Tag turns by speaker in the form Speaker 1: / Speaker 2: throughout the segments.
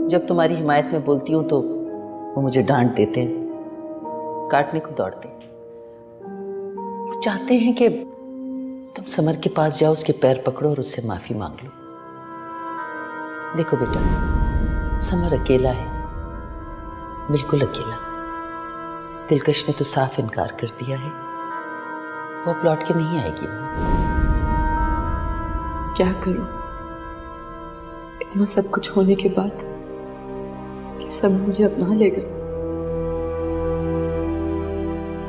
Speaker 1: जब तुम्हारी हिमायत में बोलती हूँ तो वो मुझे डांट देते हैं, काटने को दौड़ते हैं। वो चाहते हैं कि तुम समर के पास जाओ, उसके पैर पकड़ो और उससे माफी मांग लो। देखो बेटा, समर अकेला है, बिल्कुल अकेला। दिलकश ने तो साफ इनकार कर दिया है, वो अब लौट के नहीं आएगी।
Speaker 2: क्या करूं? इतना सब कुछ होने के बाद कि सब मुझे अपना लेगा,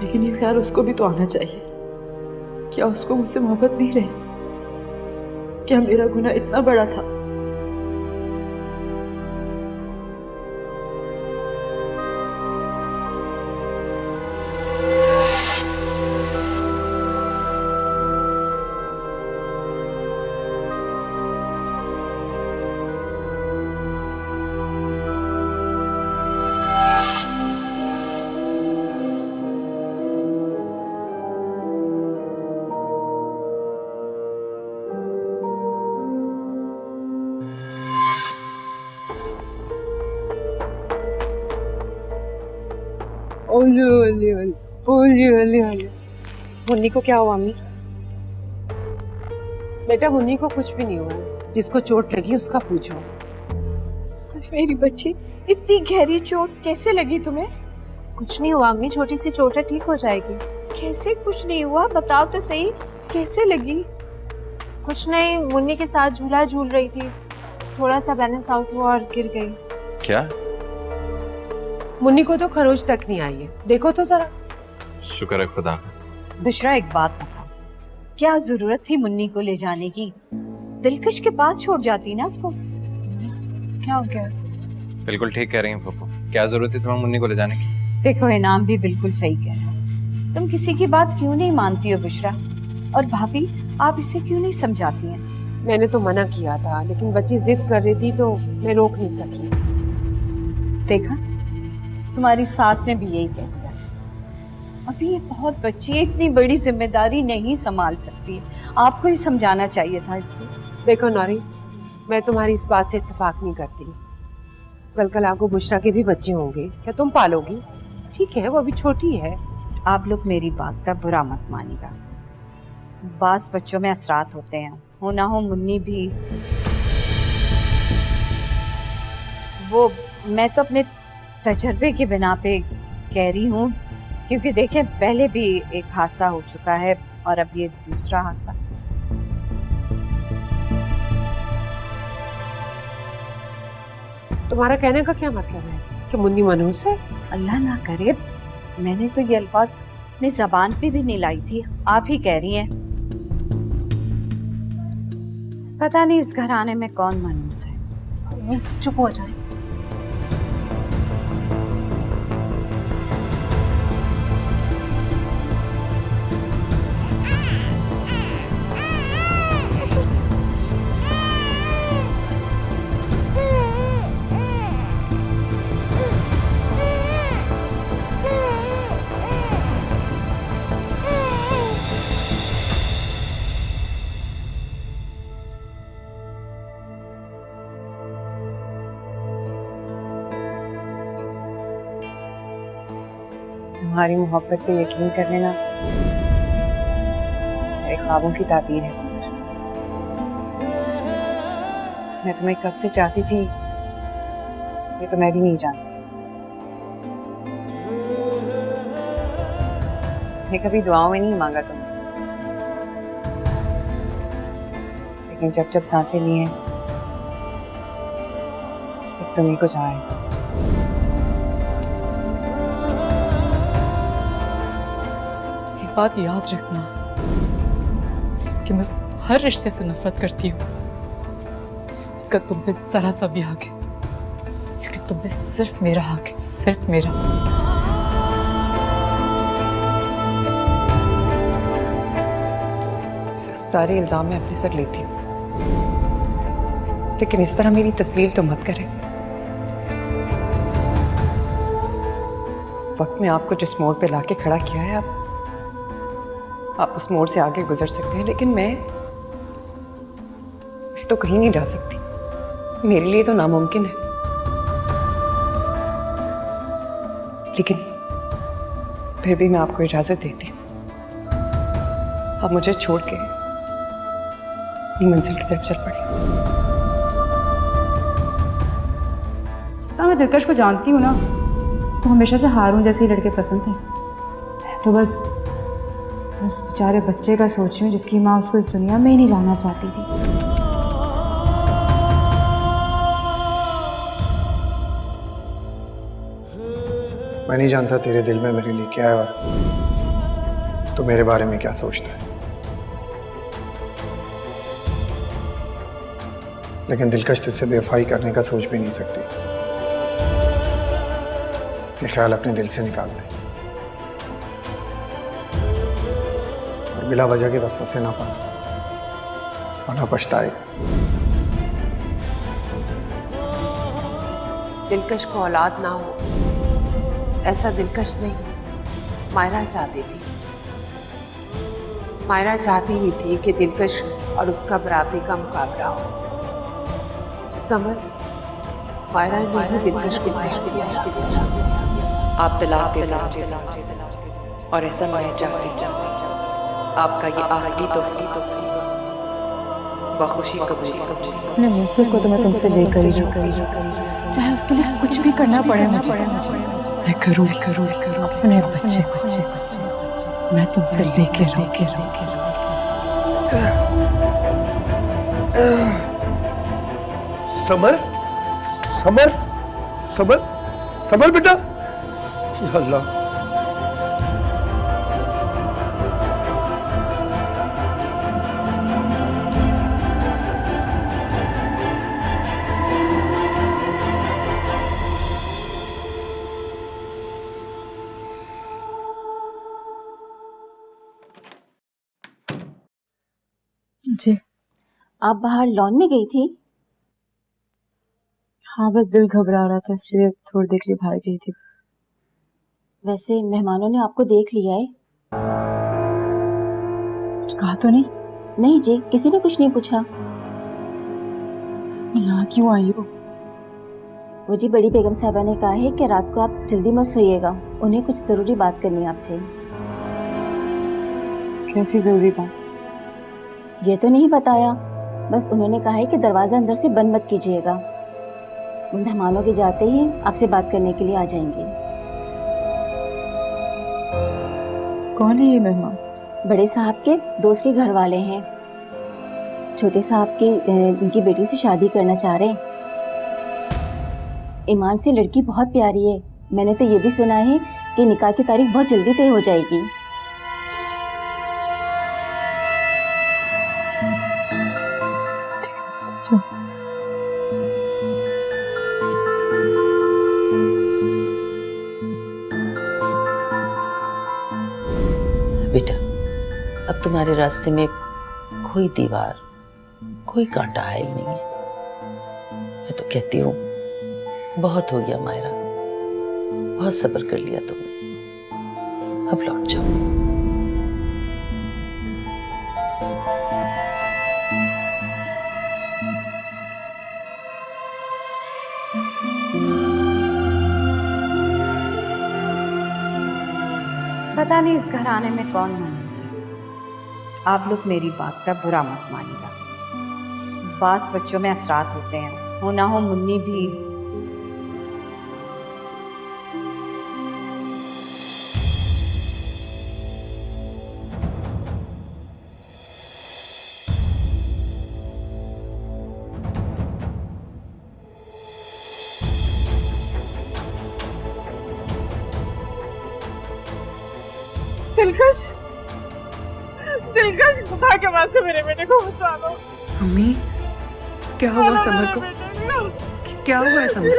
Speaker 2: लेकिन ये ख्याल उसको भी तो आना चाहिए। क्या उसको मुझसे मोहब्बत नहीं रही? क्या मेरा गुनाह इतना बड़ा था?
Speaker 3: मुन्नी को क्या हुआ अम्मी? बेटा मुन्नी को कुछ भी नहीं हुआ, जिसको चोट लगी उसका पूछो।
Speaker 4: मेरी बच्ची, इतनी गहरी चोट कैसे लगी तुम्हें?
Speaker 5: कुछ नहीं हुआ अम्मी, छोटी सी चोट है, ठीक हो जाएगी।
Speaker 4: कैसे कुछ नहीं हुआ, बताओ तो सही, कैसे लगी?
Speaker 5: कुछ नहीं, मुन्नी के साथ झूला झूल रही थी, थोड़ा सा बैलेंस आउट हुआ और गिर गई।
Speaker 6: क्या?
Speaker 3: मुन्नी को तो खरोच तक नहीं आई है, देखो तो जरा।
Speaker 6: शुक्र है खुदा का।
Speaker 4: बुशरा, एक बात बताओ, क्या जरूरत थी मुन्नी को ले जाने की? दिलकश के पास छोड़ जाती ना उसको।
Speaker 5: क्या हो गया?
Speaker 6: बिल्कुल ठीक कह रही हैं पप्पू, क्या जरूरत है तुम्हें मुन्नी को ले जाने की?
Speaker 4: देखो, इनाम भी बिल्कुल सही कह रहा है। तुम किसी की बात क्यों नहीं मानती हो बुशरा? और भाभी, आप इसे क्यों नहीं समझाती हैं?
Speaker 3: मैंने तो मना किया था, लेकिन बच्ची जिद कर रही थी तो मैं रोक नहीं सकी।
Speaker 4: देखा, तुम्हारी सास ने भी यही कह दिया। अभी ये बहुत बच्ची है, इतनी बड़ी जिम्मेदारी नहीं संभाल सकती है। आपको ही समझाना चाहिए था इसको।
Speaker 3: देखो नौरी, मैं तुम्हारी इस बात से इत्तेफाक नहीं करती। कल आपको बुशरा के भी बच्चे होंगे, क्या तुम पालोगी? ठीक है, वो अभी छोटी है।
Speaker 4: आप लोग मेरी बात का बुरा मत मानिएगा, बास बच्चों में असरात होते हैं, हो ना हो मुन्नी भी। वो मैं तो अपने तजर्बे के बिना पे कह रही हूँ, क्योंकि देखें, पहले भी एक हादसा हो चुका है और अब ये दूसरा हादसा।
Speaker 3: तुम्हारा कहने का क्या मतलब है कि मुन्नी मनहूस है?
Speaker 4: अल्लाह ना करे, मैंने तो ये अल्फाज अपनी जबान पे भी नहीं लाई थी, आप ही कह रही हैं। पता नहीं इस घराने में कौन मनहूस है।
Speaker 5: चुप हो जाए।
Speaker 3: तुम्हारी मोहब्बत पे यकीन कर लेना मेरे ख्वाबों की ताबीर है समर। मैं तुम्हें कब से चाहती थी ये तो मैं भी नहीं जानती। मैं कभी दुआओं में नहीं मांगा तुमने, लेकिन जब जब सांसें ली हैं सिर्फ तुम्हीं को चाहा है समर।
Speaker 2: बात याद रखना कि मैं हर रिश्ते से नफरत करती हूँ, इसका तुम पे जरा सा भी हक है, लेकिन तुम पे सिर्फ मेरा हक है, सिर्फ मेरा। सारे इल्जाम मैं अपने सर लेती हूँ, लेकिन इस तरह मेरी तस्लील तो मत करें। वक्त में आपको जिस मोड़ पे लाके खड़ा किया है, आप उस मोड़ से आगे गुजर सकते हैं, लेकिन मैं तो कहीं नहीं जा सकती। मेरे लिए तो नामुमकिन है। लेकिन फिर भी मैं आपको इजाजत देती हूँ। आप मुझे छोड़ के अपनी मंजिल की तरफ चल पड़ी।
Speaker 7: जितना मैं दिलकश को जानती हूँ ना, उसको हमेशा से हारून जैसे ही लड़के पसंद थे। तो बस उस बेचारे बच्चे का सोच रही हूँ जिसकी माँ उसको इस दुनिया में ही नहीं लाना चाहती थी।
Speaker 8: मैं नहीं जानता तेरे दिल में मेरे लिए क्या है और तो मेरे बारे में क्या सोचता है, लेकिन दिलकश तुझसे बेवफाई करने का सोच भी नहीं सकती। ये ख्याल अपने दिल से निकाल दे और बिला वजह के वसवसे ना पाना, वरना पछताएगा।
Speaker 3: दिलकश को औलाद ना हो ऐसा दिलकश नहीं मायरा चाहती थी। मायरा चाहती ही थी कि दिलकश और उसका बराबरी का मुकाबला हो। समर मायरा ने ही दिलकश को सही
Speaker 2: आप तलाक दे और ऐसा मैं चाहती हूँ। आपका ये आखिरी तोहफा बखुशी कबूल।
Speaker 7: अपने मुझसे को तो मैं तुमसे लेकर ही रहूं, चाहे उसके लिए कुछ भी करना पड़े मुझे। मैं करूँगी अपने बच्चे मैं तुमसे लेके
Speaker 8: समर समर समर समर बेटा, या अल्लाह।
Speaker 7: जी
Speaker 4: आप बाहर लॉन में गई थी?
Speaker 7: हाँ, बस दिल घबरा रहा था इसलिए थोड़ी देर के लिए बाहर गई थी बस।
Speaker 4: वैसे मेहमानों ने आपको देख लिया है?
Speaker 7: कुछ कहा तो नहीं?
Speaker 4: नहीं जी, किसी ने कुछ नहीं पूछा।
Speaker 7: यहाँ क्यों आई हो?
Speaker 4: वो जी बड़ी बेगम साहबा ने कहा है कि रात को आप जल्दी मत सोइएगा, उन्हें कुछ जरूरी बात करनी है आपसे।
Speaker 7: कैसी जरूरी बात?
Speaker 4: ये तो नहीं बताया, बस उन्होंने कहा है कि दरवाजा अंदर से बंद मत कीजिएगा। मेहमानों के जाते ही आपसे बात करने के लिए आ जाएंगे।
Speaker 7: कौन है ये मेहमान?
Speaker 4: बड़े साहब के दोस्त के घर वाले हैं। छोटे साहब की उनकी बेटी से शादी करना चाह रहे हैं। ईमान से लड़की बहुत प्यारी है। मैंने तो ये भी सुना है कि निकाह की तारीख बहुत जल्दी तय हो जाएगी।
Speaker 1: बेटा, अब तुम्हारे रास्ते में कोई दीवार, कोई कांटा आयल नहीं है। मैं तो कहती हूँ बहुत हो गया मायरा, बहुत सब्र कर लिया तुमने, अब लौट जाओ।
Speaker 4: पता नहीं इस घराने में कौन मनूस है। आप लोग मेरी बात का बुरा मत मानिएगा। बास बच्चों में असरात होते हैं, हो ना हो मुन्नी भी।
Speaker 3: दिलकश खुदा के वास्ते मेरे बेटे को बचा लो।
Speaker 2: मम्मी, क्या हुआ समर को? क्या हुआ है समर को?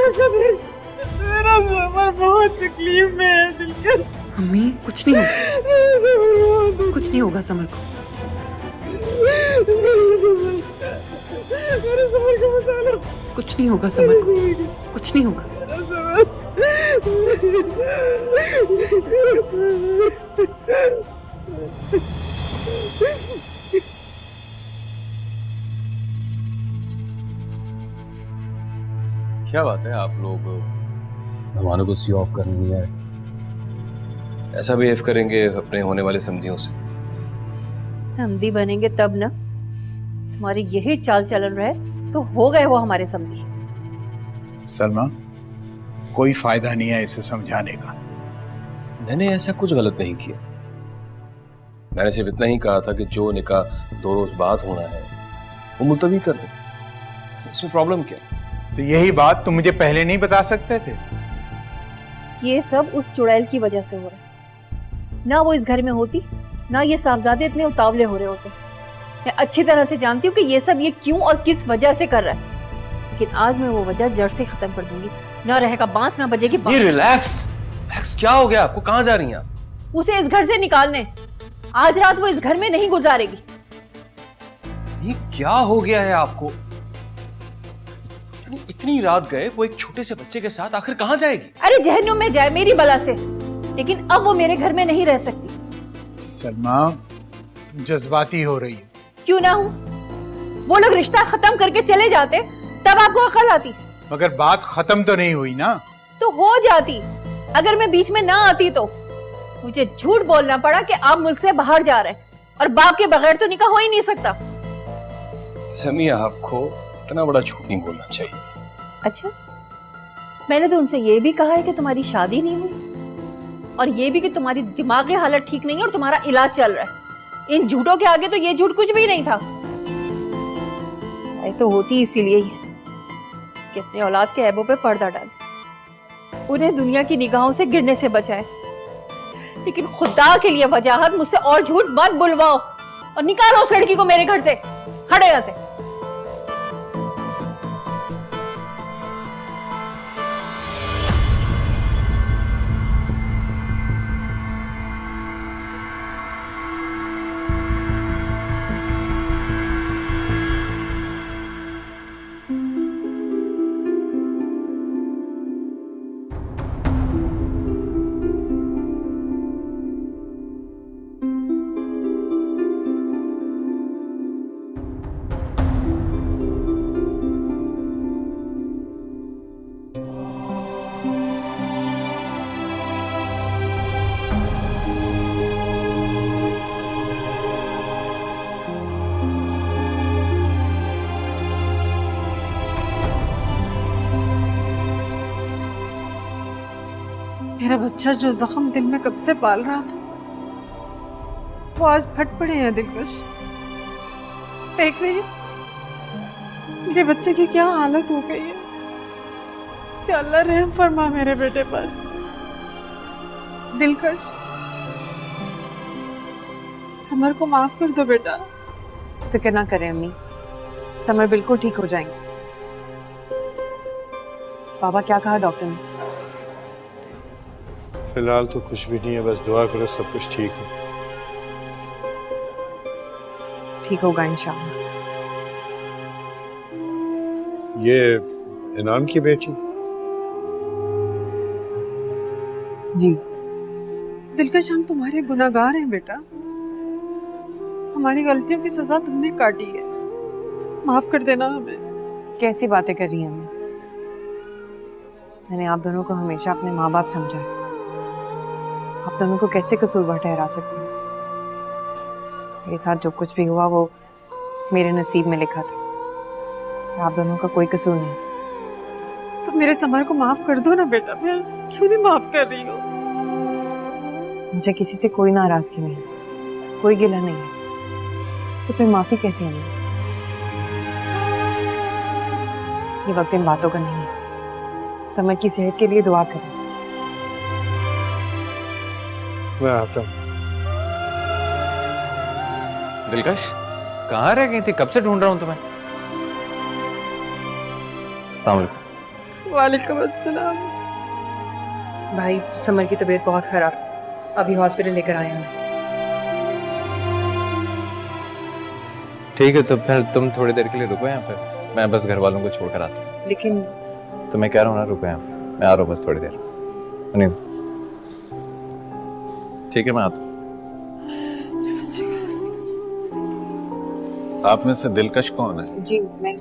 Speaker 3: मेरा समर बहुत तकलीफ में है दिलकश।
Speaker 2: मम्मी, कुछ नहीं होगा, कुछ नहीं होगा समर को।
Speaker 3: मेरे समर को बचा लो।
Speaker 2: कुछ नहीं होगा समर को, कुछ नहीं होगा।
Speaker 6: क्या बात है, आप लोग
Speaker 9: मेहमानों को सी ऑफ करनी है, ऐसा बिहेव करेंगे अपने होने वाले समधियों से?
Speaker 4: समधी बनेंगे तब ना। तुम्हारी यही चाल चलन रहे तो हो गए वो हमारे समधी।
Speaker 10: सलमा, कोई फायदा नहीं है इसे समझाने का।
Speaker 9: मैंने ऐसा कुछ गलत नहीं किया। मैंने सिर्फ इतना ही कहा था कि जो निकाह 2 रोज बाद होना है वो मुलतवी कर दे। इसमें प्रॉब्लम क्या?
Speaker 10: तो यही बात तुम मुझे पहले नहीं बता सकते थे?
Speaker 4: ये सब उस चुड़ैल की वजह से हो रहा है। ना वो इस घर में होती, ना ये साहबजादे इतने उतावले हो रहे होते। मैं अच्छी तरह से जानती हूँ कि ये सब ये क्यों और किस वजह से कर रहा है, लेकिन आज मैं वो वजह जड़ से खत्म कर दूंगी। ना रहेगा बांस, ना बजेगी बांस।
Speaker 9: ये रिलैक्स, क्या हो गया आपको? कहाँ जा रही हैं आप?
Speaker 4: उसे इस घर से निकालने। आज रात वो इस घर में नहीं गुजारेगी।
Speaker 9: ये क्या हो गया है आपको? इतनी रात गए वो एक छोटे से बच्चे के साथ, आखिर कहाँ जाएगी?
Speaker 4: अरे जहन्नुम में जाए मेरी बला से, लेकिन अब वो मेरे घर में नहीं रह सकती।
Speaker 10: सलमा, तुम जज्बाती हो रही हो।
Speaker 4: क्यों ना हूँ? वो लोग रिश्ता खत्म करके चले जाते तब आपको अकल आती।
Speaker 10: मगर बात खत्म तो नहीं हुई ना।
Speaker 4: तो हो जाती। अगर मैं बीच में ना आती तो मुझे झूठ बोलना पड़ा कि आप मुल्क से बाहर जा रहे हैं और बाप के बगैर तो निकाह हो ही नहीं सकता।
Speaker 9: समिया, आपको इतना बड़ा झूठ नहीं बोलना चाहिए।
Speaker 4: अच्छा, मैंने तो उनसे ये भी कहा है कि तुम्हारी शादी नहीं हुई, और ये भी कि तुम्हारी दिमागी हालत ठीक नहीं है और तुम्हारा इलाज चल रहा है। इन झूठों के आगे तो ये झूठ कुछ भी नहीं था। मैं तो होती इसीलिए ही कि अपने औलाद के ऐबों पे पर्दा डाल, उन्हें दुनिया की निगाहों से गिरने से बचाए। लेकिन खुदा के लिए वजाहत मुझसे और झूठ मत बुलवाओ और निकालो उस लड़की को मेरे घर से। हटो यहाँ से।
Speaker 3: मेरा बच्चा जो जख्म दिल में कब से पाल रहा था वो आज फट पड़े हैं दिलकश। देख रही है मेरे बच्चे की क्या हालत हो गई है। क्या अल्लाह रहम फरमा मेरे बेटे पर। दिलकश, समर को माफ कर दो बेटा।
Speaker 7: फिक्र ना करें अम्मी, समर बिल्कुल ठीक हो जाएंगे। बाबा, क्या कहा डॉक्टर ने?
Speaker 11: फिलहाल तो कुछ भी नहीं है, बस दुआ करो सब कुछ ठीक हो।
Speaker 7: ठीक होगा इंशाअल्लाह।
Speaker 11: ये इनाम की बेटी?
Speaker 7: जी।
Speaker 3: दिलकश, हम तुम्हारे गुनाहगार हैं बेटा। हमारी गलतियों की सजा तुमने काटी है, माफ कर देना हमें।
Speaker 7: कैसी बातें कर रही हैं अम्मी? मैंने आप दोनों को हमेशा अपने माँ बाप समझा है। आप दोनों को कैसे कसूरवार ठहरा सकती हूँ? मेरे साथ जो कुछ भी हुआ वो मेरे नसीब में लिखा था। आप दोनों का कोई कसूर नहीं।
Speaker 3: तो मेरे समर को माफ कर दो ना बेटा। मैं क्यों नहीं माफ कर रही हूँ?
Speaker 7: मुझे किसी से कोई नाराजगी नहीं, कोई गिला नहीं है, तो फिर माफी कैसे होगी? ये वक्त इन बातों का नहीं है। समर की सेहत के लिए दुआ करें।
Speaker 11: मैं आता हूँ।
Speaker 6: दिलकश, कहाँ रह गई थी? कब से ढूंढ रहा हूँ तुम्हें। अस्सलाम वालेकुम।
Speaker 3: वालेकुम अस्सलाम।
Speaker 7: भाई, समर की तबीयत बहुत खराब, अभी हॉस्पिटल लेकर आए हैं।
Speaker 6: ठीक है, तो फिर तुम थोड़ी देर के लिए रुको यहाँ पे, मैं बस घर वालों को छोड़कर आता हूँ।
Speaker 7: लेकिन
Speaker 6: तो मैं कह रहा हूँ ना, रुको यहाँ पे, मैं आ रहा हूँ बस थोड़ी देर। नहीं, ठीक है, मैं आता हूँ।
Speaker 11: आप में से दिलकश कौन है?
Speaker 7: जी, मैं।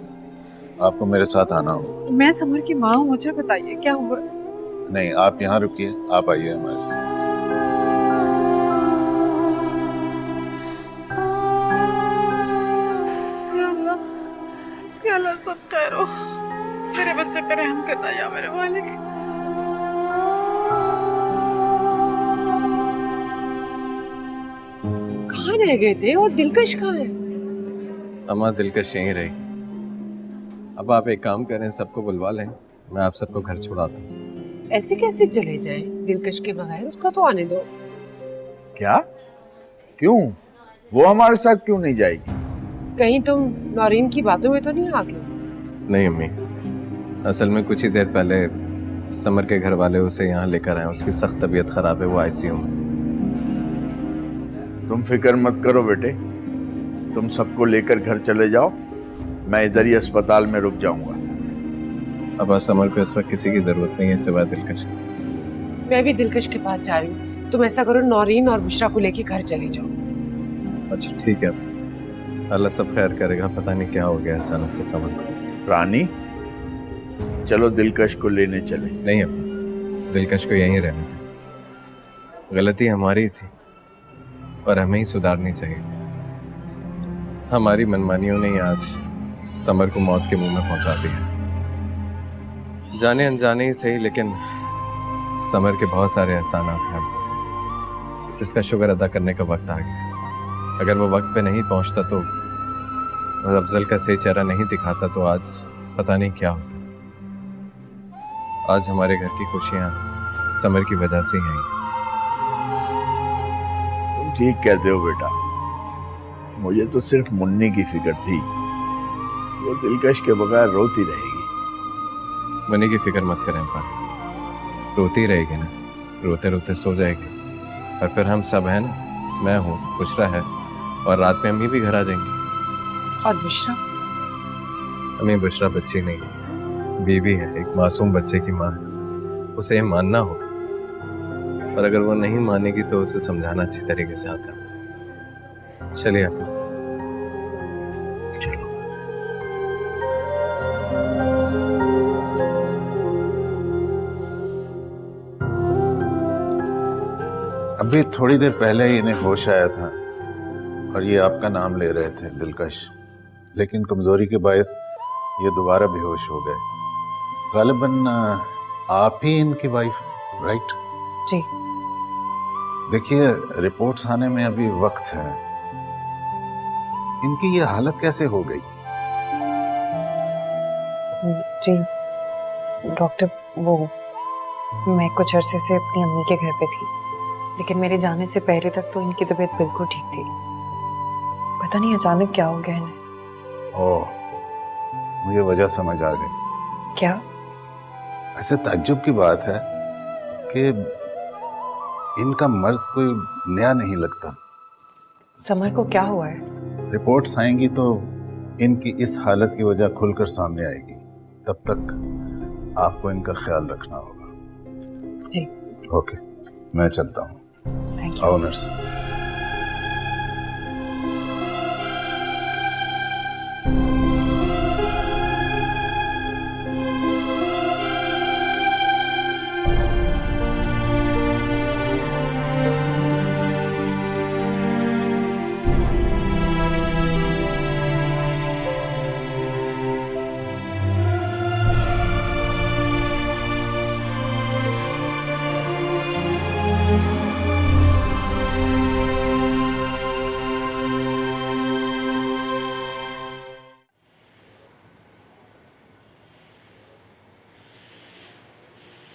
Speaker 11: आपको मेरे साथ आना होगा।
Speaker 3: मैं समर की माँ हूँ, मुझे बताइए क्या हुआ?
Speaker 11: नहीं, आप यहाँ रुकिए, आप आइए हमारे साथ।
Speaker 3: खैर हो। मेरे बच्चे पे रहम करना या मेरे मालिक। कहाँ रह गए थे और दिलकश कहाँ है?
Speaker 6: अम्मा दिलकश यहीं रहेगी। अब आप एक काम करें, सबको बुलवा लें, मैं आप सबको घर छुड़ाता हूँ।
Speaker 3: ऐसे कैसे चले जाए दिलकश के बगैर? उसका तो आने दो।
Speaker 10: क्या? क्यों? वो हमारे साथ क्यों नहीं जाएगी?
Speaker 3: कहीं तुम नौरीन की बातों में तो नहीं आ गए?
Speaker 6: नहीं अम्मी, असल में कुछ ही देर पहले समर के घर वाले उसे यहाँ लेकर आए। उसकी सख्त तबीयत खराब है, वो आईसीयू में।
Speaker 10: तुम फिक्र मत करो बेटे, तुम सबको लेकर घर चले जाओ, मैं इधर ही अस्पताल में रुक जाऊंगा।
Speaker 6: अब समर को इस वक्त किसी की जरूरत नहीं है सिवाय दिलकश।
Speaker 3: मैं भी दिलकश के पास जा रही हूँ। तुम ऐसा करो, नौरीन और बुशरा को लेके घर चले जाओ।
Speaker 6: अच्छा ठीक है, अल्लाह सब खैर करेगा। पता नहीं क्या हो गया अचानक से समर को।
Speaker 10: रानी, चलो दिलकश को लेने चले।
Speaker 6: नहीं अब दिलकश को यहीं रहने थे। गलती हमारी थी और हमें ही सुधारनी चाहिए। हमारी मनमानियों ने ही आज समर को मौत के मुंह में पहुंचा दिया। जाने अनजाने ही सही, लेकिन समर के बहुत सारे एहसानात हैं जिसका शुक्र अदा करने का वक्त आ गया। अगर वो वक्त पे नहीं पहुंचता तो और अफजल का सही चेहरा नहीं दिखाता तो आज पता नहीं क्या होता। आज हमारे घर की खुशियां समर की वजह से ही आई।
Speaker 10: तुम ठीक कहते हो बेटा, मुझे तो सिर्फ मुन्नी की फिक्र थी। वो दिलकश के बगैर रोती रहेगी।
Speaker 6: मुन्नी की फिक्र मत करें पापा, रोती रहेगी ना, रोते रोते सो जाएगी। और फिर हम सब हैं ना, मैं हूँ, बुशरा है, और रात में अम्मी भी घर आ जाएंगी।
Speaker 3: और बुशरा?
Speaker 6: अम्मी बुशरा बच्ची नहीं, बीवी है, एक मासूम बच्चे की माँ है। उसे ये मानना होगा, और अगर वो नहीं मानेगी तो उसे समझाना अच्छी तरीके से आता है। चलिए आप
Speaker 10: चलो।
Speaker 11: अभी थोड़ी देर पहले ही इन्हें होश आया था और ये आपका नाम ले रहे थे दिलकश, लेकिन कमजोरी के बायस ये दोबारा बेहोश हो गए। गालिबन आप ही इनकी वाइफ, राइट?
Speaker 5: जी।
Speaker 11: देखिए, रिपोर्ट्स आने में अभी वक्त है। इनकी ये हालत कैसे हो गई?
Speaker 5: जी डॉक्टर, वो मैं कुछ अरसे से अपनी अम्मी के घर पे थी, लेकिन मेरे जाने से पहले तक तो इनकी तबीयत बिल्कुल ठीक थी। पता नहीं अचानक क्या हो गया इन्हें।
Speaker 11: ओह, मुझे वजह समझ आ गई।
Speaker 5: क्या?
Speaker 11: ऐसे ताज्जुब की बात है कि इनका मर्ज कोई नया नहीं लगता।
Speaker 5: समर को क्या हुआ है?
Speaker 11: रिपोर्ट्स आएंगी तो इनकी इस हालत की वजह खुलकर सामने आएगी। तब तक आपको इनका ख्याल रखना होगा।
Speaker 5: जी।
Speaker 11: ओके, मैं चलता हूँ।
Speaker 5: Thank you.
Speaker 11: आओ नर्स।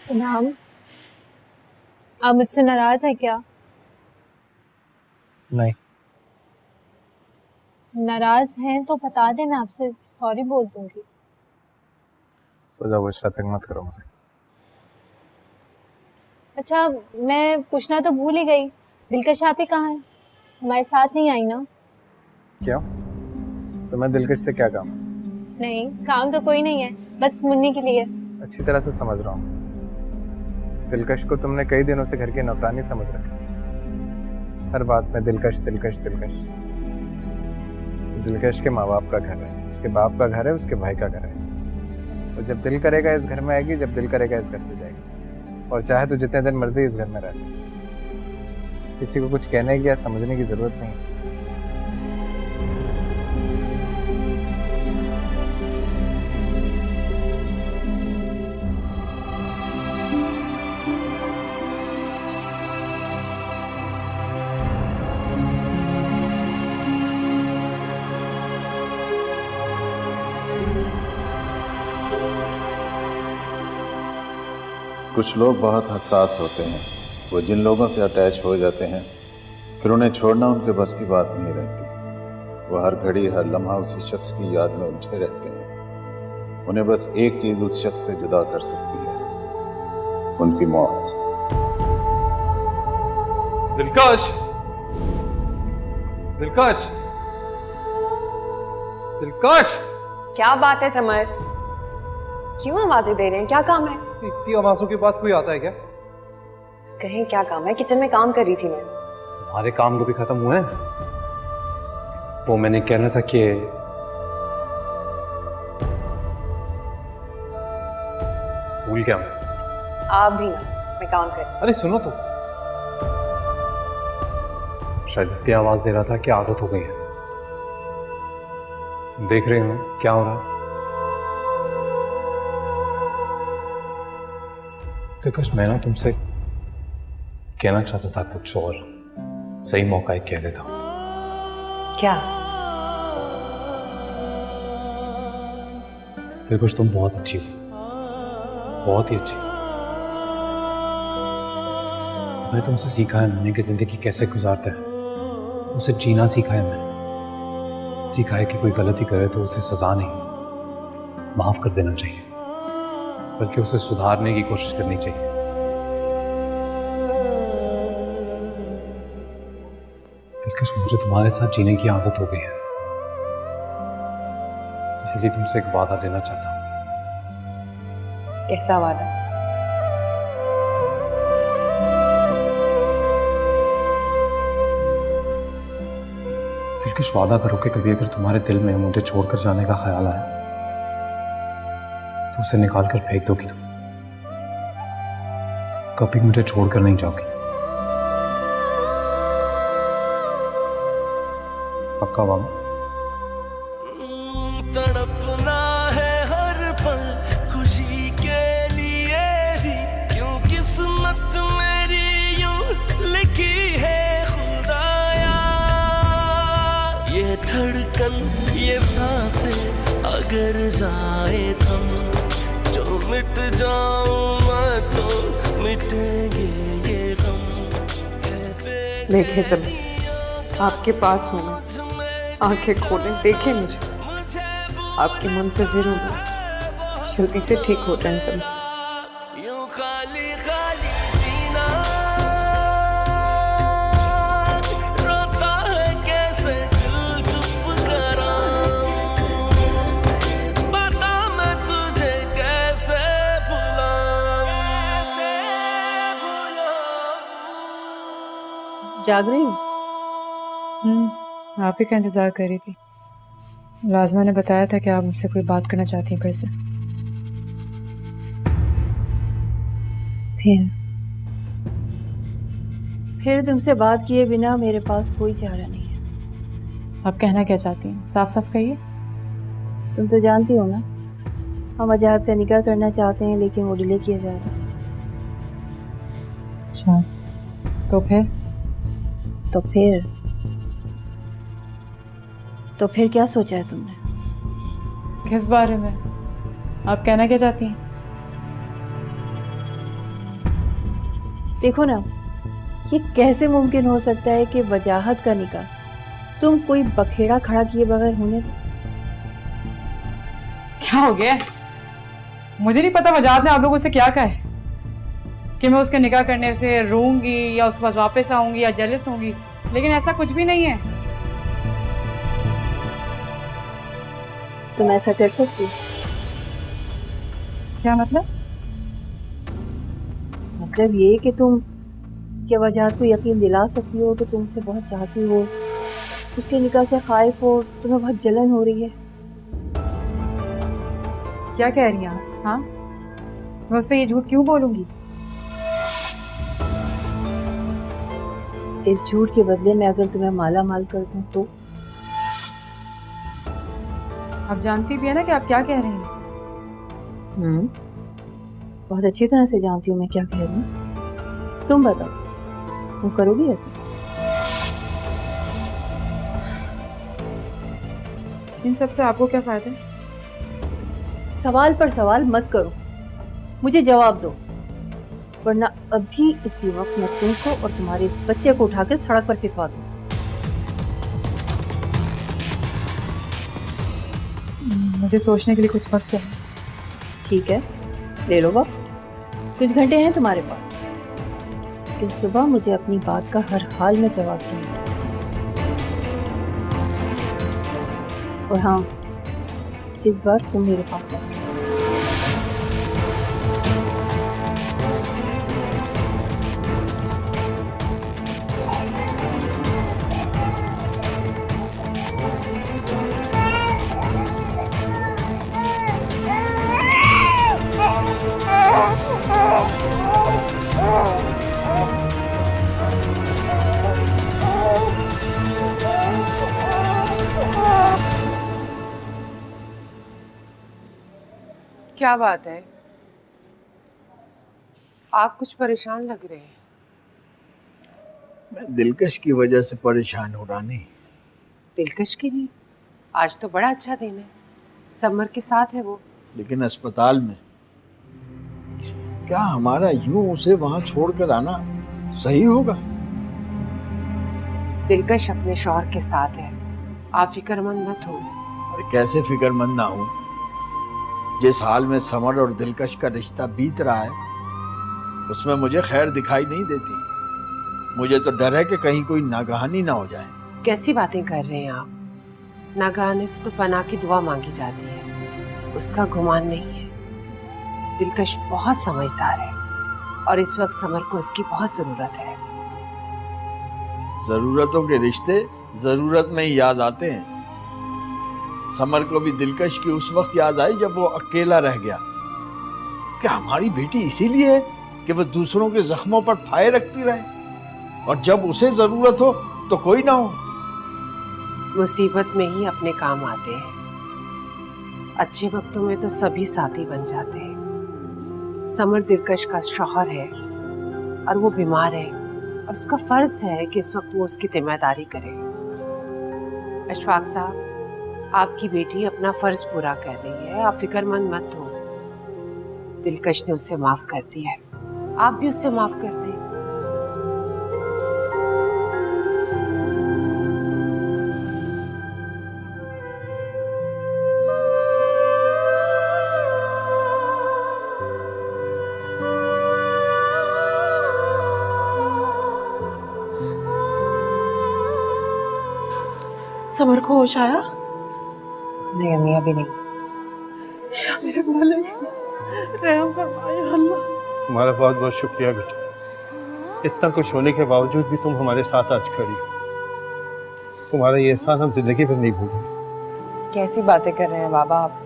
Speaker 5: नाम, आप मुझसे नाराज है क्या?
Speaker 6: नहीं।
Speaker 5: नाराज हैं तो बता दे, मैं आपसे सॉरी बोल दूंगी।
Speaker 6: सो जाओ बुशरा, तंग मत करो मुझे।
Speaker 5: अच्छा, मैं पूछना तो भूल ही गई, दिलकश आप ही कहाँ है? हमारे साथ नहीं आई ना?
Speaker 6: क्यों? तुम्हें दिलकश से क्या काम?
Speaker 5: नहीं, काम तो कोई नहीं है, बस मुन्नी के लिए।
Speaker 6: अच्छी तरह से समझ रहा हूँ। दिलकश को तुमने कई दिनों से घर की नौकरानी समझ रखा। हर बात में दिलकश दिलकश दिलकश। दिलकश के माँ बाप का घर है, उसके बाप का घर है, उसके भाई का घर है। और जब दिल करेगा इस घर में आएगी, जब दिल करेगा इस घर से जाएगी, और चाहे तो जितने दिन मर्जी इस घर में रहे। किसी को कुछ कहने की या समझने की जरूरत नहीं।
Speaker 11: कुछ लोग बहुत हसास होते हैं। वो जिन लोगों से अटैच हो जाते हैं फिर उन्हें छोड़ना उनके बस की बात नहीं रहती। वो हर घड़ी हर लम्हा उसी शख्स की याद में उलझे रहते हैं। उन्हें बस एक चीज उस शख्स से जुदा कर सकती है, उनकी मौत।
Speaker 9: दिलकश, दिलकश, दिलकश।
Speaker 5: क्या बात है समर, क्यों आवाजें दे रहे हैं? क्या काम है?
Speaker 9: इतनी आवाजों के बाद कोई आता है क्या?
Speaker 5: कहीं क्या काम है? किचन में काम कर रही थी मैं।
Speaker 12: तुम्हारे काम तो भी खत्म हुए हैं। वो मैंने कहना था कि भूल गया मैं।
Speaker 5: आप भी ना, मैं काम कर।
Speaker 12: अरे सुनो तो, शायद इसलिए आवाज दे रहा था कि आदत हो गई है। देख रहे हो क्या हो रहा है। दिलकश, मैं ना तुमसे कहना चाहता था कुछ और, सही मौका एक कह लेता हूं।
Speaker 5: क्या?
Speaker 12: दिलकश, तुम बहुत अच्छी हो, बहुत ही अच्छी। मैं तुमसे सीखा है मैंने कि जिंदगी कैसे गुजारता है। उसे जीना सीखा है मैंने। सीखा है कि कोई गलती करे तो उसे सजा नहीं, माफ कर देना चाहिए, बल्कि उसे सुधारने की कोशिश करनी चाहिए। दिलकश, मुझे तुम्हारे साथ जीने की आदत हो गई है, इसलिए तुमसे एक वादा लेना चाहता हूं।
Speaker 5: कैसा वादा?
Speaker 12: दिलकश, वादा करो कि कभी अगर तुम्हारे दिल में मुझे छोड़कर जाने का ख्याल आया तो उसे निकाल कर फेंक दोगी तुम। कभी मुझे छोड़कर नहीं जाओगी। पक्का वादा?
Speaker 13: तड़पना है हर पल खुशी के लिए भी, क्यों किस्मत मेरी यूं लिखी है खुदाया। ये धड़कन ये सांसें अगर जाए थम, जो मिट जाऊं मैं तो मिटेंगे ये गम।
Speaker 3: देखिए सब आपके पास हूँ मैं, आंखें खोलें, देखें मुझे, आपकी मुंतजिर हूँ मैं। जल्दी से ठीक हो जाए सब।
Speaker 13: यूं खाली खाली जीना, रोता है कैसे दिल चुप कराऊं, बता मैं तुझे कैसे भुलाऊं।
Speaker 4: जाग रही हूँ?
Speaker 7: आप ही का इंतजार कर रही थी। लाजमा ने बताया था कि आप मुझसे कोई बात करना चाहती हैं फिर से।
Speaker 4: फिर तुमसे बात किए बिना मेरे पास कोई चारा नहीं है।
Speaker 7: आप कहना क्या चाहती हैं? साफ साफ कहिए।
Speaker 4: तुम तो जानती हो ना, हम वजाहत का निकाह करना चाहते हैं लेकिन वो डिले किया जा रहा है।
Speaker 7: अच्छा, तो
Speaker 4: फिर क्या सोचा है तुमने?
Speaker 7: किस बारे में? आप कहना क्या चाहती हैं?
Speaker 4: देखो ना, ये कैसे मुमकिन हो सकता है कि वजाहत का निकाह तुम कोई बखेड़ा खड़ा किए बगैर होने दो?
Speaker 7: क्या हो गया? मुझे नहीं पता वजाहत ने आप लोगों से क्या कहा है कि मैं उसके निकाह करने से रोऊंगी या उसके पास वापस आऊंगी या जेलस होंगी, लेकिन ऐसा कुछ भी नहीं है।
Speaker 4: तुम ऐसा कर सकती हो?
Speaker 7: क्या मतलब?
Speaker 4: मतलब ये कि तुम क्या वजाहत को यकीन दिला सकती हो कि तुम उसे बहुत चाहती हो, उसके निकाह से खाइफ हो, तुम्हें बहुत जलन हो रही है।
Speaker 7: क्या कह रही हैं आप? हाँ, मैं उससे ये झूठ क्यों बोलूंगी?
Speaker 4: इस झूठ के बदले में अगर तुम्हें माला माल कर दूं तो?
Speaker 7: आप जानती भी है ना कि आप क्या कह रही हैं।
Speaker 4: बहुत अच्छी तरह से जानती हूँ मैं क्या कह रही हूँ। तुम बताओ, तुम करोगी ऐसा?
Speaker 7: इन सब से आपको क्या फायदा?
Speaker 4: सवाल पर सवाल मत करो, मुझे जवाब दो। वरना अभी इसी वक्त मैं तुमको और तुम्हारे इस बच्चे को उठाकर सड़क पर फेंकवा दूँ।
Speaker 7: मुझे सोचने के लिए कुछ वक्त चाहिए।
Speaker 4: ठीक है, ले लो वक्त, कुछ घंटे हैं तुम्हारे पास, लेकिन सुबह मुझे अपनी बात का हर हाल में जवाब चाहिए। और हाँ, इस बार तुम मेरे पास आओ।
Speaker 3: क्या बात है, आप कुछ परेशान लग रहे हैं।
Speaker 10: मैं दिलकश की वजह से परेशान हो रानी।
Speaker 3: दिलकश की नहीं, आज तो बड़ा अच्छा दिन है, समर के साथ है वो।
Speaker 10: लेकिन अस्पताल में क्या हमारा यूं उसे वहां छोड़कर आना सही होगा?
Speaker 3: दिलकश अपने शौहर के साथ है, आप फिक्रमंद मत हो।
Speaker 10: अरे कैसे फिक्रमंद ना हूं, जिस हाल में समर और दिलकश का रिश्ता बीत रहा है उसमें मुझे खैर दिखाई नहीं देती। मुझे तो डर है कि कहीं कोई नागहानी ना हो जाए।
Speaker 3: कैसी बातें कर रहे हैं आप? नागहानी से तो पनाह की दुआ मांगी जाती है, उसका गुमान नहीं है। दिलकश बहुत समझदार है और इस वक्त समर को उसकी बहुत जरूरत है।
Speaker 10: जरूरतों के रिश्ते जरूरत में ही याद आते हैं। समर को भी दिलकश की उस वक्त याद आई जब वो अकेला रह गया। क्या हमारी बेटी इसीलिए है कि वो दूसरों के जख्मों पर फाये रखती रहे, और जब उसे जरूरत हो तो कोई ना हो?
Speaker 3: मुसीबत में ही अपने काम आते हैं, अच्छे वक्तों में तो सभी साथी बन जाते हैं। समर दिलकश का शौहर है और वो बीमार है, और उसका फर्ज है कि इस वक्त वो उसकी जिम्मेदारी करे। अशफाक साहब, आपकी बेटी अपना फर्ज पूरा कर रही है, आप फिक्रमंद मत हो। दिलकश ने उसे माफ कर दिया है, आप भी उससे माफ कर दें।
Speaker 2: समर को होश आया?
Speaker 5: नहीं अम्मी, अभी नहीं।
Speaker 3: शाह मेरे मालिक, रहम फरमाए अल्लाह।
Speaker 14: तुम्हारा बहुत बहुत शुक्रिया बेटा, इतना कुछ होने के बावजूद भी तुम हमारे साथ आज खड़ी हो। तुम्हारा ये एहसान हम जिंदगी भर नहीं भूलेंगे।
Speaker 5: कैसी बातें कर रहे हैं बाबा आप?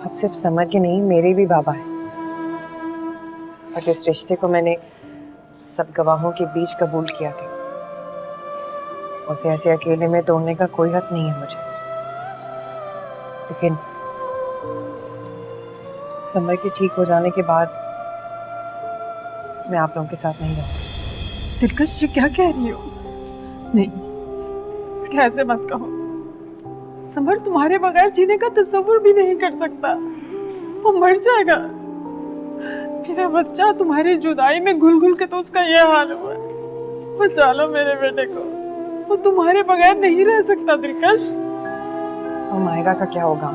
Speaker 5: अब सिर्फ समर के नहीं, मेरे भी बाबा हैं। और इस रिश्ते को मैंने सब गवाहों के बीच कबूल किया था। उसे ऐसे अकेले में तोड़ने का कोई हक नहीं है मुझे। लेकिन समर के ठीक हो जाने के बाद मैं आप लोगों के साथ नहीं रहूंगी।
Speaker 3: दिलकश, ये क्या कह रही हो? नहीं बेटा, ऐसे मत कहो। समर तुम्हारे बगैर जीने का तस्वुर भी नहीं कर सकता, वो मर जाएगा। मेरा बच्चा तुम्हारी जुदाई में घुल घुल के तो उसका ये हाल हुआ है। बचा लो मेरे बेटे को, वो तुम्हारे बगैर नहीं रह सकता। दिलकश,
Speaker 5: और मायरा का क्या होगा?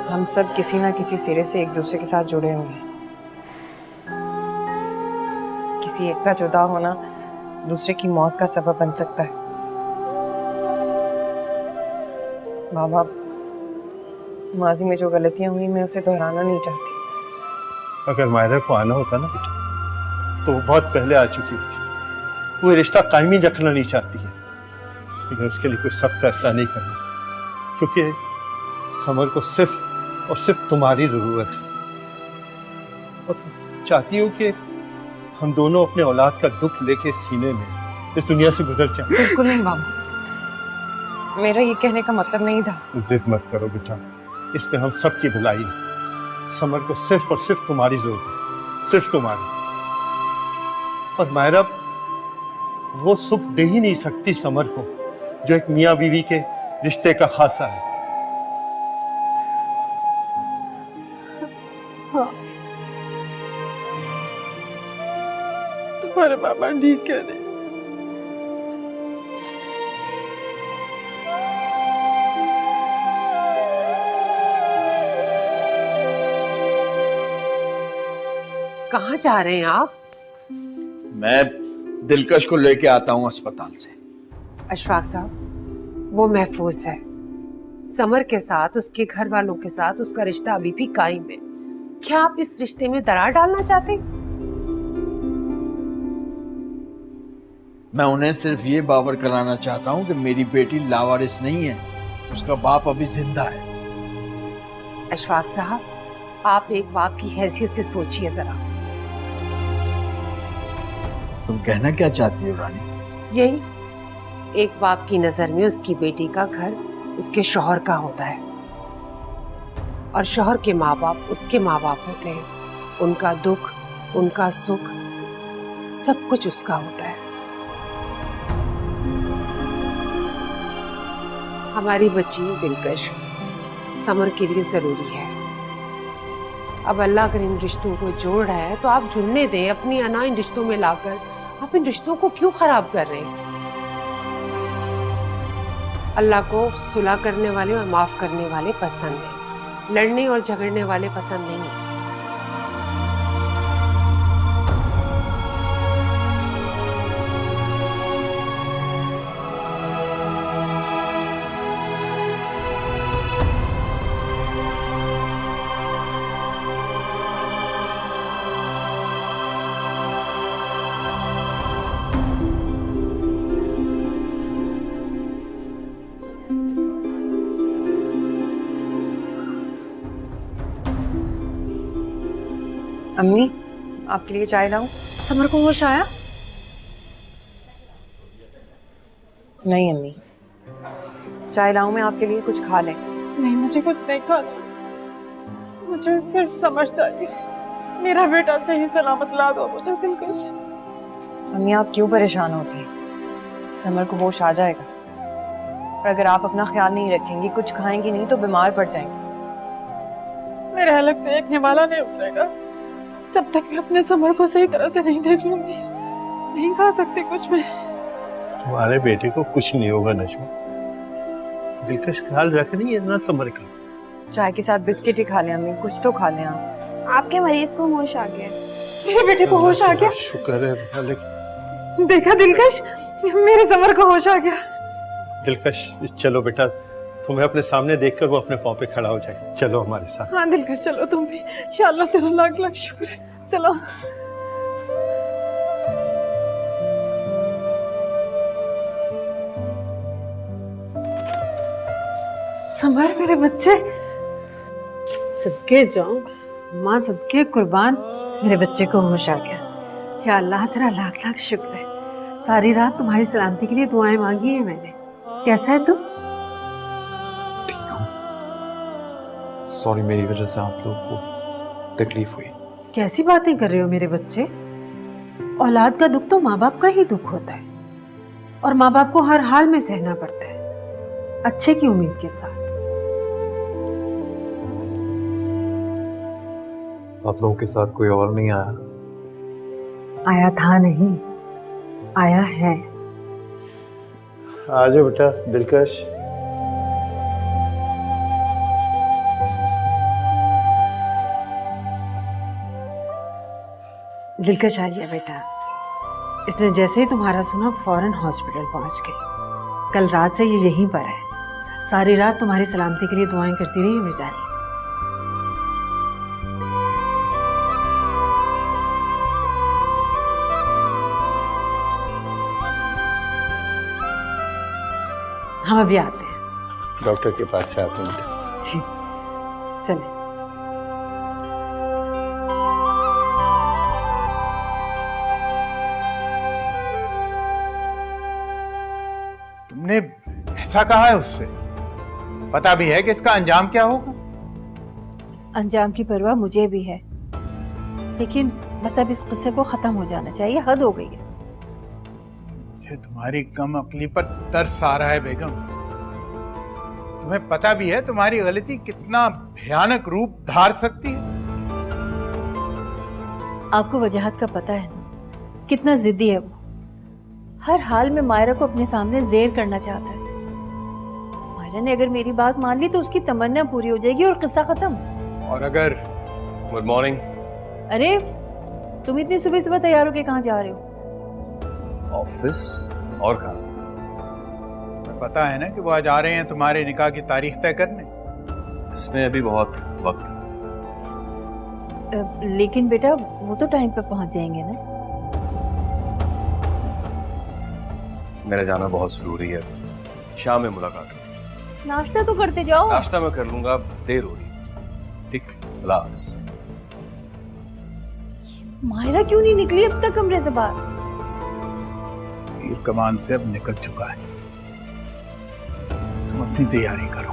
Speaker 5: हम सब किसी ना किसी सिरे से एक दूसरे के साथ जुड़े हुए हैं। किसी एक का जुदा होना दूसरे की मौत का सबब बन सकता है। बाबा, माजी में जो गलतियां हुई मैं उसे दोहराना नहीं चाहती।
Speaker 14: अगर मायरा को आना होता ना बेटा, तो वो बहुत पहले आ चुकी होती। वो रिश्ता कायमी रखना नहीं चाहती है, लेकिन उसके लिए कोई सख्त फैसला नहीं करना, क्योंकि समर को सिर्फ और सिर्फ तुम्हारी जरूरत है। और चाहती हो कि हम दोनों अपने औलाद का दुख लेके सीने में इस दुनिया से गुजर जाएं।
Speaker 5: बिल्कुल नहीं बाबा, मेरा ये कहने का मतलब नहीं था।
Speaker 14: जिद मत करो बेटा, इसमें हम सब की भलाई है। समर को सिर्फ और सिर्फ तुम्हारी जरूरत है, सिर्फ तुम्हारी। और मायरा वो सुख दे ही नहीं सकती समर को जो एक मियाँ बीवी के रिश्ते का खासा है।
Speaker 3: हाँ, तुम्हारे पापा ठीक कह रहे हैं।
Speaker 15: कहाँ जा रहे हैं आप?
Speaker 10: मैं दिलकश को लेके आता हूँ अस्पताल से।
Speaker 15: अशफाक साहब, वो महफूज है। समर के साथ, उसके घर वालों के साथ उसका रिश्ता अभी भी कायम है। क्या आप इस रिश्ते में दरार डालना चाहते हैं?
Speaker 10: मैं उन्हें सिर्फ ये बावर कराना चाहता हूँ कि मेरी बेटी लावारिस नहीं है, उसका बाप अभी जिंदा है।
Speaker 15: अशफाक साहब, आप एक बाप की हैसियत से सोचिए जरा।
Speaker 10: तुम कहना क्या चाहती हो रानी?
Speaker 15: यही, एक बाप की नजर में उसकी बेटी का घर उसके शौहर का होता है और शौहर के माँ बाप उसके माँ बाप होते हैं। उनका दुख, उनका सुख, सब कुछ उसका होता है। हमारी बच्ची दिलकश समर के लिए जरूरी है। अब अल्लाह अगर इन रिश्तों को जोड़ रहा है तो आप जुड़ने दें। अपनी अना इन रिश्तों में लाकर आप इन रिश्तों को क्यों खराब कर रहे हैं? अल्लाह को सुलह करने वाले और माफ करने वाले पसंद हैं, लड़ने और झगड़ने वाले पसंद नहीं है।
Speaker 5: अम्मी, आपके लिए चाय लाऊं?
Speaker 3: समर को होश आया?
Speaker 5: नहीं अम्मी, चाय लाऊं मैं आपके लिए? कुछ खा लें।
Speaker 3: नहीं, मुझे कुछ नहीं खाना। मुझे सिर्फ समर चाहिए। मेरा बेटा सही सलामत ला दो मुझे दिलकश।
Speaker 5: अम्मी, आप क्यों परेशान होती हैं? समर को होश आ जाएगा। और अगर आप अपना ख्याल नहीं रखेंगी, कुछ खाएंगी नहीं तो बीमार पड़ जाएंगी।
Speaker 3: मेरे हलक से एक निवाला नहीं उतरेगा जब तक मैं अपने समर को सही तरह से नहीं देख लूंगी। नहीं खा सकती कुछ मैं।
Speaker 14: तुम्हारे बेटे को कुछ नहीं होगा नजमा। दिलकश ख्याल रखनी है ना समर का।
Speaker 5: चाय के साथ बिस्किट ही खा लें अम्मी, कुछ तो खा लें आप।
Speaker 7: आपके मरीज को होश आ गया।
Speaker 3: मेरे बेटे को होश आ गया।
Speaker 14: शुक्र है मालिक।
Speaker 3: देखा दिलकश, मेरे समर को होश आ गया।
Speaker 14: दिलकश चलो बेटा, तुम्हें अपने सामने देखकर वो अपने पाँव पे खड़ा हो जाए। चलो हमारे साथ।
Speaker 3: हाँ दिलकश, चलो तुम भी। इंशाअल्लाह तेरा लाख लाख शुक्र है। चलो। समर मेरे बच्चे, सबके जाऊं माँ, सबके कुर्बान, मेरे बच्चे को होश आ गया। या अल्लाह तेरा लाख लाख शुक्र है। सारी रात तुम्हारी सलामती के लिए दुआएं मांगी है मैंने। कैसा है तू?
Speaker 12: सॉरी, मेरी वजह से आप लोगों को तकलीफ हुई।
Speaker 3: कैसी बातें कर रहे हो मेरे बच्चे? औलाद का दुख तो माँ बाप का ही दुख होता है और माँ बाप को हर हाल में सहना पड़ता है, अच्छे की उम्मीद के साथ।
Speaker 12: आप लोगों के साथ कोई और नहीं आया?
Speaker 3: आया था नहीं, आया है।
Speaker 14: आ जाओ बेटा दिलकश।
Speaker 3: दिलकश आ गया बेटा। इसने जैसे ही तुम्हारा सुना फौरन हॉस्पिटल पहुंच गई। कल रात से ये यहीं पर है। सारी रात तुम्हारी सलामती के लिए दुआएं करती रही है मिजानी। हम अभी आते हैं।
Speaker 14: डॉक्टर के पास से आते हैं बेटा।
Speaker 3: ठीक, चले।
Speaker 16: तुमने ऐसा कहा है उससे? पता भी है कि इसका अंजाम क्या होगा?
Speaker 4: अंजाम की परवाह मुझे भी है, लेकिन बस अब इस किस्से को खत्म हो जाना चाहिए। हद हो गई है।
Speaker 16: मुझे तुम्हारी कम अक्ली पर तरस आ रहा है बेगम। तुम्हें पता भी है तुम्हारी गलती कितना भयानक रूप धार सकती है?
Speaker 7: आपको वजहत का पता है ना, कितना जिद्दी है वो। हर हाल में मायरा को अपने सामने जेर करना चाहता है। मायरा ने अगर मेरी बात मान ली तो उसकी तमन्ना पूरी हो जाएगी और किस्सा खत्म।
Speaker 16: और अगर
Speaker 9: गुड मॉर्निंग।
Speaker 7: अरे तुम इतनी सुबह सुबह तैयार होके कहाँ जा रहे हो?
Speaker 9: ऑफिस और कहाँ?
Speaker 16: पता है ना कि वो आज आ रहे हैं तुम्हारे निकाह की तारीख तय करने।
Speaker 9: इसमें अभी बहुत वक्त है।
Speaker 7: लेकिन बेटा वो तो टाइम पे पहुंच जाएंगे ना।
Speaker 9: मेरा जाना बहुत जरूरी है, शाम में मुलाकात होगी।
Speaker 7: नाश्ता तो करते जाओ।
Speaker 9: नाश्ता मैं कर लूंगा, देर हो रही है। ठीक, अल्लाह हाफ़िज़।
Speaker 7: मायरा क्यों नहीं निकली अब तक कमरे से बाहर?
Speaker 16: तीर कमान से अब निकल चुका है, तुम अपनी तैयारी करो।